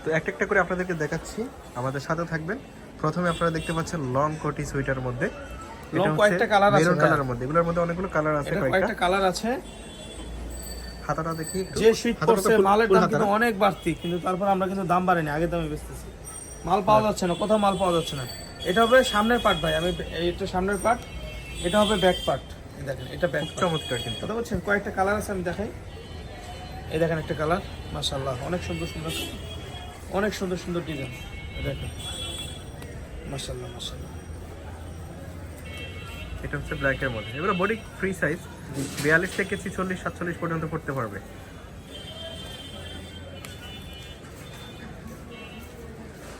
তো একটা একটা করে আপনাদেরকে দেখাচ্ছি, আমাদের সাথে থাকবেন। প্রথমে আপনারা দেখতে পাচ্ছেন লং কোটি সোয়েটার মধ্যে, লং কয়েকটা কালার আছে, মেরুন কালারের মধ্যে। এগুলোর মধ্যে অনেকগুলো কালার আছে, কয়েকটা কালার আছে। হাতাটা দেখি একটু। যে শীত পড়ছে মালের দাম কিন্তু অনেক বাড়তি, কিন্তু তারপর আমরা কিন্তু দাম বাড়াইনি, আগের দামে বেচতেছি। মাল পাওয়া যাচ্ছে না, কোথাও মাল পাওয়া যাচ্ছে না। এটা হবে সামনের পার্ট ভাই, আমি এটা সামনের পার্ট, এটা হবে ব্যাক পার্ট। দেখেন এটা ব্যাক, চমৎকার কিন্তু। কথা বলছেন কয়েকটা কালার আছে, আমি দেখাই। এই দেখেন একটা কালার, মাশাআল্লাহ অনেক সুন্দর সুন্দর, অনেক সুন্দর সুন্দর ডিজাইন। দেখেন মাশাআল্লাহ মাশাআল্লাহ। এটা হচ্ছে ব্ল্যাকের মধ্যে। এগুলো বডি ফ্রি সাইজ, 42 থেকে 46 47 পর্যন্ত পড়তে পারবে।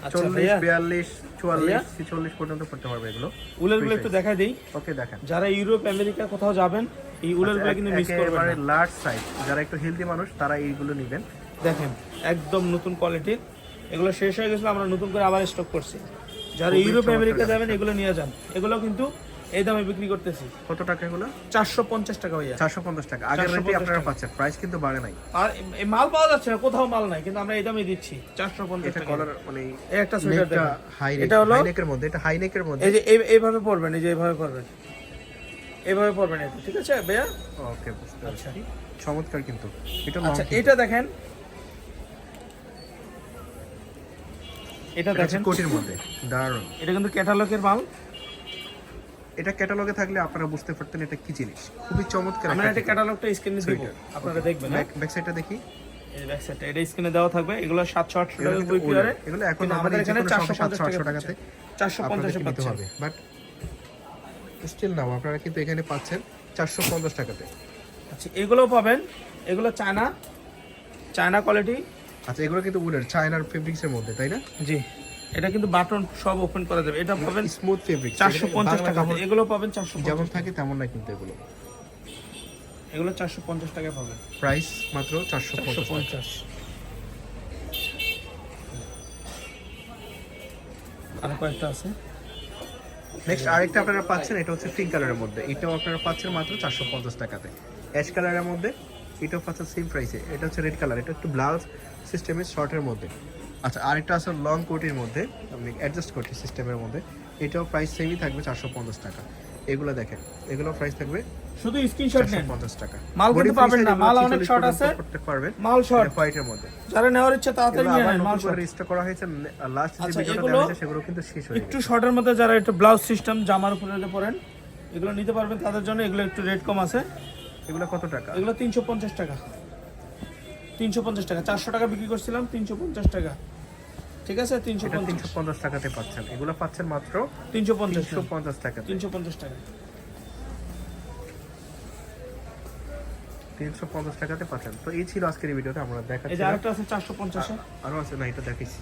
আচ্ছা 40 ভাইয়া, 42 44 46 পর্যন্ত পড়তে পারবে এগুলো। উলেরগুলো একটু দেখাই দেই। ওকে দেখেন, যারা ইউরোপ আমেরিকা কোথাও যাবেন, এই উলেরগুলো কিন্তু মিস করবেন না। লার্জ সাইজ, যারা একটু হেলদি মানুষ তারা এইগুলো নেবেন। দেখেন একদম নতুন কোয়ালিটির, এগুলো শেষ হয়ে গেছিল, আমরা নতুন করে আবার স্টক করছি। যারা ইউরোপ আমেরিকা যাবেন এগুলো নিয়ে যান, এগুলো কিন্তু এই দামে বিক্রি করতেছি। কত টাকা এগুলো? 450 টাকা ভাইয়া। 450 টাকা। আগের রেটে আপনারা পাচ্ছেন, প্রাইস কিন্তু বাড়ে নাই। আর এই মাল পাওয়া যাচ্ছে না, কোথাও মাল নাই, কিন্তু আমরা এই দামে দিচ্ছি 450 এটা টাকা। কলার মানে এই একটা সোয়েটার দেখেন, হাই এটা হলো হাই নেকের মধ্যে, এটা হাই নেকের মধ্যে। এই যে এইভাবে পরবেন, এই যে এইভাবে পরবেন, এইভাবে পরবেন এটা, ঠিক আছে ভাইয়া? ওকে, বুঝতে আচ্ছা পারছি। চমৎকার কিন্তু। এটা আচ্ছা এটা দেখেন, এটা দেখেন কোটির মধ্যে দারুণ। এটা কিন্তু ক্যাটালগের মাল। এটা ক্যাটালগে থাকলে আপনারা বুঝতে পারতেন এটা কি জিনিস। খুবই চমৎকার। আমরা এটা ক্যাটালগটা স্ক্রিনে দিব, আপনারা দেখবেন। ব্যাক সাইডটা দেখি। এই ব্যাক সাইডটা এটা স্ক্রিনে দেওয়া থাকবে। এগুলো 700-800 টাকা করে পিয়ারে, এগুলো এখন আমাদের এখানে 450 টাকাতে 450 এ পাচ্ছেন। হবে। বাট স্টিল নাও আপনারা কিন্তু এখানে পাচ্ছেন 450 টাকাতে। আচ্ছা এগুলো পাবেন, এগুলো চায়না কোয়ালিটি। আচ্ছা এগুলো কিন্তু উলের চায়নার ফেব্রিক্সের মধ্যে, তাই না? জি, এটা কিন্তু বাটন সব ওপেন করা যাবে। এটা পাবেন স্মুথ ফেব্রিক, 450 টাকা। এগুলো পাবেন 450, যেমন থাকে তেমন না কিন্তু এগুলো। এগুলো 450 টাকায় পাবেন। প্রাইস মাত্র 450। আর কয়েকটা আছে। নেক্সট আরেকটা আপনারা পাচ্ছেন, এটা হচ্ছে পিঙ্ক কালারের মধ্যে। এটাও আপনারা পাচ্ছেন মাত্র 450 টাকাতে। অ্যাশ কালারের মধ্যে এটাও পাচ্ছেন সেম প্রাইসে। এটা হচ্ছে রেড কালার, এটা একটু ব্লাউজ সিস্টেমের শর্টের মধ্যে। আচ্ছা আরেকটা আছে লং কোটির মধ্যে, আপনি অ্যাডজাস্ট কোটি সিস্টেমের মধ্যে। এটাও প্রাইস সেমই থাকবে 450 টাকা। এগুলো দেখেন, এগুলো প্রাইস থাকবে শুধু স্ক্রিনশট নেন, 450 টাকা। মাল কিন্তু পাবেন না, মাল অনেক শর্ট আছে, করতে পারবেন। মাল শর্ট হোয়াইটের মধ্যে। যারা নেওয়ার ইচ্ছা তাড়াতাড়ি নিয়ে নেন, মাল শর্ট। রেজিস্টার করা হয়েছে। লাস্ট যে আচ্ছা, ভিডিওটা এগুলো দেওয়া হয়েছে সেগুলো কিন্তু শেষ হয়ে একটু গেছে। শর্টের মধ্যে যারা একটু ব্লাউজ সিস্টেম জামার উপরে যে পরেন, এগুলো নিতে পারবেন তাদের জন্য। এগুলো একটু রেট কম আছে। এগুলো কত টাকা? এগুলো 350 টাকা। 350 টাকা, 400 টাকা বিক্রি করছিলাম, 350 টাকা। ঠিক আছে, 350 টাকাতে পাচ্ছেন। এগুলো পাচ্ছেন মাত্র 350 টাকা। 350 টাকা। 350 টাকাতে পাচ্ছেন। তো এই ছিল আজকের এই ভিডিওতে আমরা দেখাচ্ছি। এই যে আরেকটা আছে 450 এ। আরো আছে না, এটা দেখাইছি।